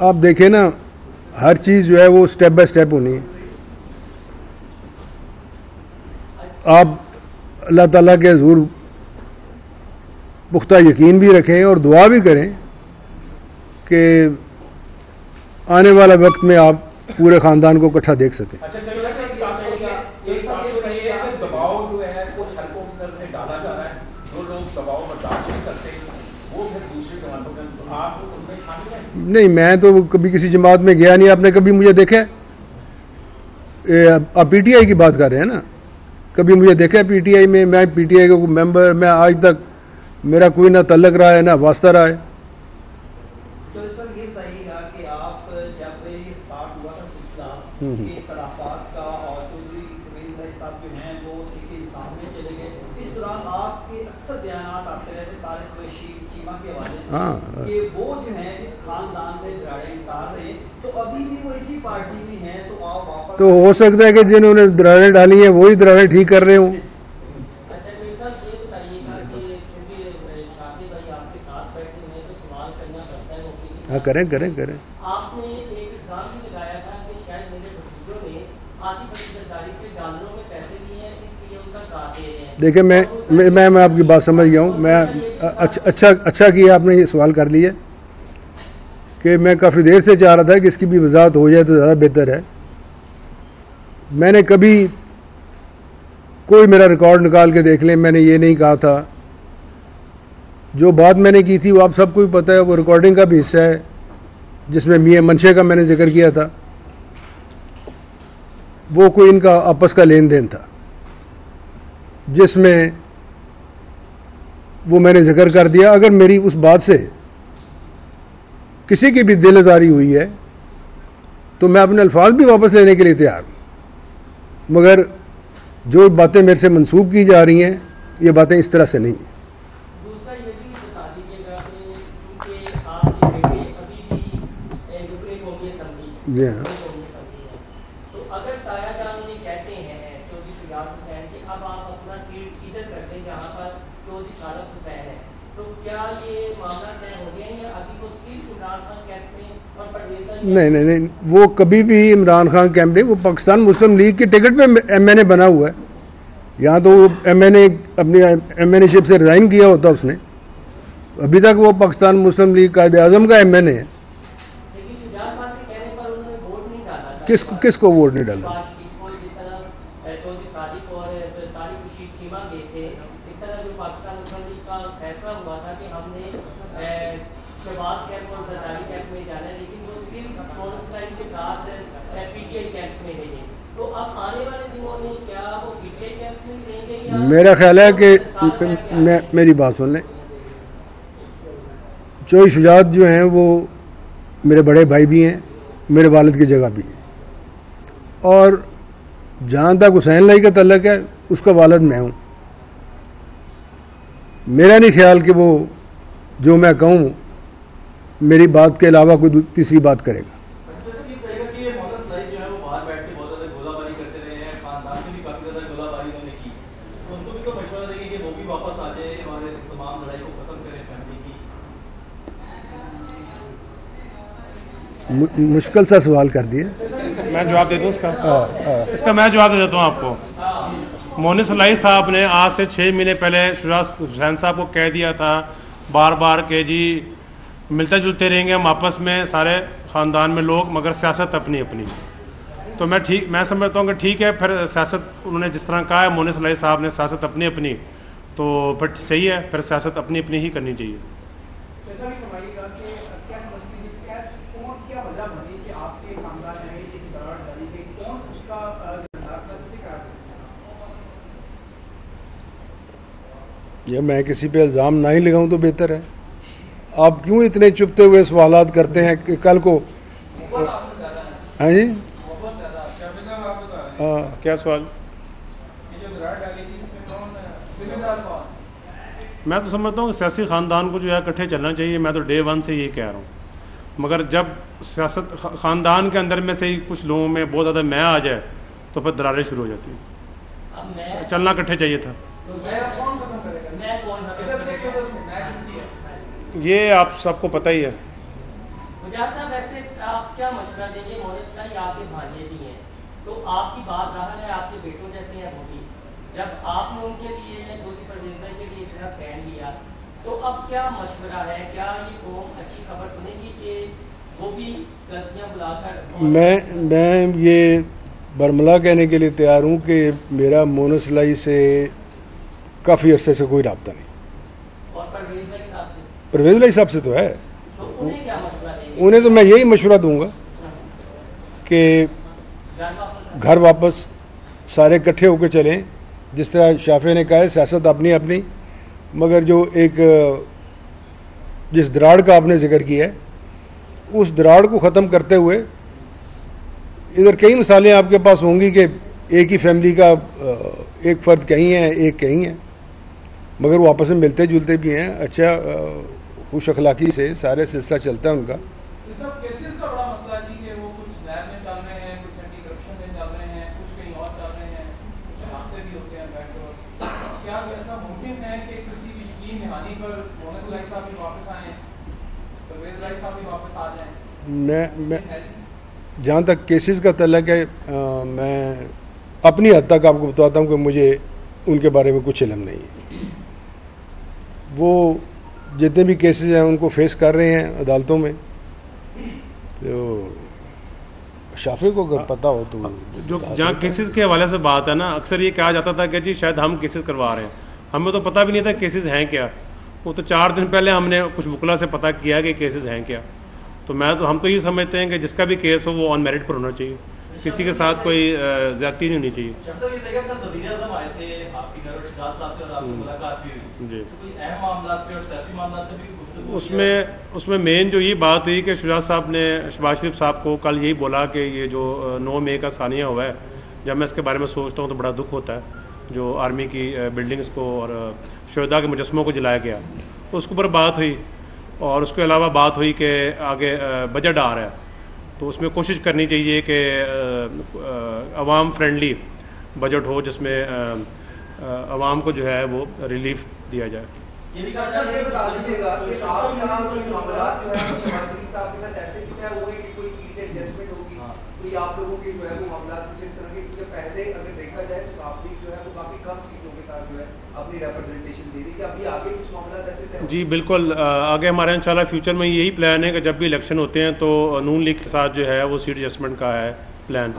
आप देखें ना, हर चीज़ जो है वो स्टेप बाय स्टेप होनी है। आप अल्लाह ताला के हुज़ूर पुख्ता यकीन भी रखें और दुआ भी करें कि आने वाला वक्त में आप पूरे ख़ानदान को इकट्ठा देख सकें। नहीं, मैं तो कभी किसी जमात में गया नहीं। आपने कभी मुझे देखा है? आप पीटीआई की बात कर रहे हैं ना? कभी मुझे देखा है पीटीआई में? मैं पीटीआई का मेंबर, मैं आज तक मेरा कोई ना तल्लक रहा है ना वास्ता रहा है। तो सर ये बताइएगा कि आप जब ये स्टार्ट हुआ था सिलसिला कि खिलाफत का और चौधरी कबीर साहब जो हैं वो एक इंसान में चले गए, इस दौरान आपके अक्सर बयानात आते रहे थे तारिक कुरैशी चीमा के हवाले से कि वो जो है इस खानदान में दरारें डाल रहे हैं, तो अभी भी वो इसी पार्टी में हैं, तो आप वापस तो हो सकता है कि जिन्होंने दरारें डाली हैं वही दरारें ठीक कर रहे हों। हाँ, करें करें करें। आपने एक एग्जाम भी लगाया था कि शायद मेरे भतीजों ने आसिफ अली जरदारी से डॉलरों में पैसे लिए हैं, इसलिए उनका साथ दे रहे हैं। देखिए, मैं आपकी बात समझ गया हूँ। मैं अच्छा किया आपने ये सवाल कर लिया कि मैं काफ़ी देर से चाह रहा था कि इसकी भी वजाहत हो जाए तो ज़्यादा बेहतर है। मैंने कभी कोई मेरा रिकॉर्ड निकाल के देख लें, मैंने ये नहीं कहा था। जो बात मैंने की थी वो आप सबको भी पता है, वो रिकॉर्डिंग का भी हिस्सा है जिसमें मियां मंशे का मैंने जिक्र किया था। वो कोई इनका आपस का लेन देन था जिसमें वो मैंने जिक्र कर दिया। अगर मेरी उस बात से किसी की भी दिल आज़ारी हुई है तो मैं अपने अल्फाज भी वापस लेने के लिए तैयार हूँ, मगर जो बातें मेरे से मंसूब की जा रही हैं ये बातें इस तरह से नहीं हैं। दूसरा ये भी बता दीजिएगा कि आपके बेटे अभी भी यूक्रेन कौमी असम्बली जी हाँ, तो अगर ताया जान ये कहते हैं चौधरी शुजात हुसैन कि अब आप अपना ट्वीट इधर कर दें जहाँ पर चौधरी सारत हुसैन है, तो क्या ये मामला तय हो गया या अभी वो स्टिल इमरान खान कैंप में और परवेज? नहीं, वो कभी भी इमरान खान कैंप नहीं, वो पाकिस्तान मुस्लिम लीग के टिकट पे MNA बना हुआ है। यहाँ तो MNA अपनी MNA-शिप से रिज़ाइन किया होता उसने। अभी तक वो पाकिस्तान मुस्लिम लीग कायदे आज़म का MNA है। किसको वोट नहीं डाला? मेरा ख्याल है कि मेरी बात सुन लें, चौधरी शुजात जो हैं वो मेरे बड़े भाई भी हैं, मेरे वालिद की जगह भी है, और जहाँ तक हुसैन लाई का तल्लक है उसका वालिद मैं हूँ। मेरा नहीं ख्याल कि वो जो मैं कहूँ मेरी बात के अलावा कोई तीसरी बात करेगा। मुश्किल सा सवाल कर दिए। मैं जवाब दे दूँ इसका मैं जवाब दे देता हूँ आपको। मोनिस लाई साहब ने आज से 6 महीने पहले शुजात हुसैन साहब को कह दिया था बार बार के जी मिलते जुलते रहेंगे हम आपस में सारे ख़ानदान में लोग, मगर सियासत अपनी अपनी। तो मैं समझता हूँ कि ठीक है, फिर सियासत उन्होंने जिस तरह कहा है मोनिस लाई साहब ने, सियासत अपनी अपनी, तो फिर सही है, फिर सियासत अपनी अपनी ही करनी चाहिए। या मैं किसी पे इल्ज़ाम ना ही लगाऊं तो बेहतर है। आप क्यों इतने चुपते हुए सवालात करते हैं कि कल को? हाँ जी, क्या सवाल? मैं तो समझता हूँ सियासी ख़ानदान को जो है इकट्ठे चलना चाहिए। मैं तो डे 1 से ये कह रहा हूँ, मगर जब सियासत ख़ानदान के अंदर में से ही कुछ लोगों में बहुत ज़्यादा मैं आ जाए तो फिर दरारें शुरू हो जाती हैं। चलना इकट्ठे चाहिए था। ये आप सबको पता ही है। मुजाहिद साहब, वैसे आप क्या मशवरा देंगे? मोनिस इस्लाई आपके भांजे भी हैं, तो आपकी बात ज़ाहिर है आपके बेटों जैसे हैं वो भी। जब आपने उनके लिए चौधरी परवेज भाई के लिए इतना स्टैंड लिया, तो अब क्या मशवरा है? क्या ये कौम अच्छी खबर सुनेगी कि वो भी गलतियाँ बुलाकर? मैं ये बरमला कहने के लिए तैयार हूँ कि मेरा मोनिस इस्लाई से काफ़ी अरसे से कोई रब्ता नहीं। और परवेज भाई साहब से? परवेज इस्लाई साहब से तो है। तो उन्हें क्या मशवरा देंगे? उन्हें तो मैं यही मशवरा दूंगा कि घर वापस सारे इकट्ठे होकर चलें। जिस तरह शाफे ने कहा है, सियासत अपनी अपनी, मगर जो एक जिस दराड़ का आपने जिक्र किया है, उस दराड़ को ख़त्म करते हुए, इधर कई मिसालें आपके पास होंगी कि एक ही फैमिली का एक फ़र्द कहीं है, एक कहीं है, मगर वो आपस में मिलते जुलते भी हैं। अच्छा खुश अखलाकी से सारे सिलसिला चलता है उनका। केसेस का बड़ा मसला जी कि वो कुछ नैब में चल रहे हैं, कुछ एंटी करप्शन में चल रहे हैं, कुछ कहीं और चल रहे हैं, कुछ हादसे भी होते हैं बैकवर्ड। क्या ऐसा मुमकिन है कि किसी भी यकीन दहानी पर मोनिस इस्लाई साहब भी वापस आए, परवेज इस्लाई साहब भी वापस आ जाएं? मैं जहाँ तक केसेस का तल्लक है, मैं अपनी हद तक आपको बताता हूँ कि मुझे उनके बारे में कुछ इल्म नहीं है। वो जितने भी केसेस हैं उनको फेस कर रहे हैं अदालतों में। तो शाफे को अगर पता हो तो जो जहाँ केसेस के हवाले से बात है ना, अक्सर ये कहा जाता था कि जी शायद हम केसेस करवा रहे हैं, हमें तो पता भी नहीं था केसेस हैं क्या। वो तो 4 दिन पहले हमने कुछ वकला से पता किया कि केसेस हैं क्या। तो हम तो ये समझते हैं कि जिसका भी केस हो वो ऑन मेरिट पर होना चाहिए, किसी के साथ कोई ज्यादती नहीं होनी चाहिए। जी, उसमें मेन जो ये बात हुई कि शुजात साहब ने शहबाज शरीफ साहब को कल यही बोला कि ये जो 9 मई का सानिया हुआ है, जब मैं इसके बारे में सोचता हूँ तो बड़ा दुख होता है। जो आर्मी की बिल्डिंग्स को और शहदा के मुजस्मों को जलाया गया, तो उसके ऊपर बात हुई। और उसके अलावा बात हुई कि आगे बजट आ रहा है, तो उसमें कोशिश करनी चाहिए कि अवाम फ्रेंडली बजट हो, जिसमें अवाम को जो है वो रिलीफ दिया जाए। ये बता दीजिएगा कि आप यहाँ कोई मामलात जो है शहबाज शरीफ साहब के साथ ऐसे भी तय हुए कि कोई सीट एडजस्टमेंट होगी, कोई आप लोगों के जो है वो मामलात कुछ इस तरह के? क्योंकि पहले अगर देखा जाए तो काफी जो है वो काफी कम सीटों के साथ जो है अपनी रिप्रेजेंटेशन दे रही है। अभी आगे कुछ मामलात ऐसे तय? जी बिल्कुल, आगे हमारे इंशाल्लाह फ्यूचर में यही प्लान है कि जब भी इलेक्शन होते हैं तो नून लीग के साथ जो है वो सीट एडजस्टमेंट का है प्लान।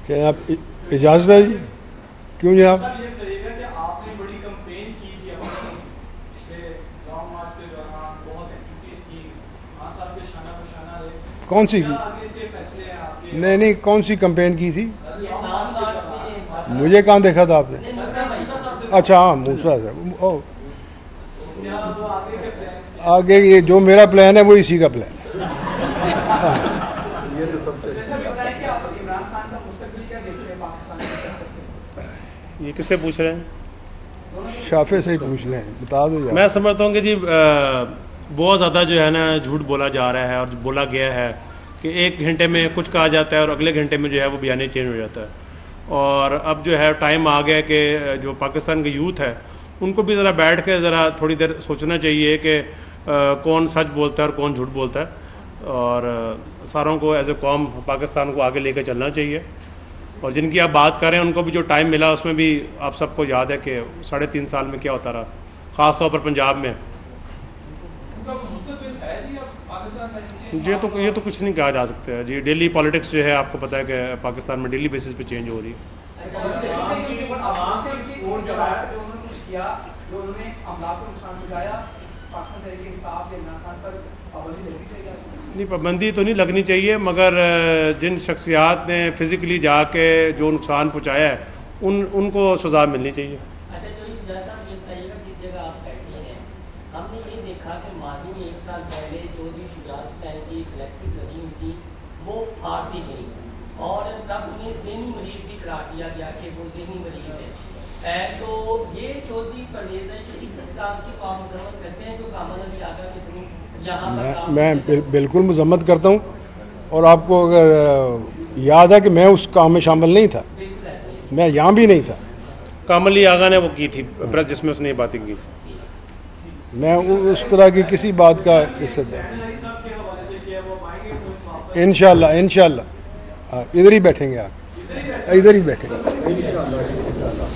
क्या आप इजाज़त है? क्यों जी आप कौन सी की? नहीं, कौन सी कैंपेन की थी? मुझे कहाँ देखा था आपने? अच्छा हाँ, मूसा साहब। आगे ये जो मेरा प्लान है वो इसी का प्लान। ये तो सबसे ये किससे पूछ रहे हैं? शाफे से ही पूछ लें, बता दो। मैं समझता हूँ कि जी बहुत ज़्यादा जो है ना झूठ बोला जा रहा है, और बोला गया है कि 1 घंटे में कुछ कहा जाता है और अगले घंटे में जो है वो बयानी चेंज हो जाता है। और अब जो है टाइम आ गया कि जो पाकिस्तान के यूथ है उनको भी ज़रा बैठ के ज़रा थोड़ी देर सोचना चाहिए कि कौन सच बोलता है और कौन झूठ बोलता है, और सारों को एज ए कौम पाकिस्तान को आगे लेकर चलना चाहिए। और जिनकी आप बात कर रहे हैं उनको भी जो टाइम मिला उसमें भी आप सबको याद है कि 3.5 साल में क्या होता रहा, ख़ास तौर पर पंजाब में। ये तो कुछ नहीं कहा जा सकता है जी। डेली पॉलिटिक्स जो है आपको पता है कि पाकिस्तान में डेली बेसिस पे चेंज हो रही है। नहीं, पाबंदी तो नहीं लगनी चाहिए, मगर जिन शख्सियात ने फिजिकली जाके जो नुकसान पहुँचाया है उनको सजा मिलनी चाहिए। हमने ये देखा कि माजी में 1 साल पहले चौधरी शुजात हुसैन की फ्लैक्सीज लगी हुई थी, वो फाड़ दी गई और तब उन्हें ज़हनी मरीज भी करार दिया गया कि वो ज़हनी मरीज है। तो ये चौधरी परवेज है कि इस काम की आप मजम्मत करते हैं जो कामन अली आगा के थ्रू यहाँ पर? मैं बिल्कुल मजम्मत करता हूँ, और आपको अगर याद है कि मैं उस काम में शामिल नहीं था, मैं यहाँ भी नहीं था। कामन अली आगा ने वो की थी प्रेस जिसमें उसने ये बातें की थी। मैं उस तरह की किसी बात का हिस्सा था। इंशाल्लाह इंशाल्लाह इधर ही बैठेंगे आप, इधर ही बैठेंगे इंशाल्लाह।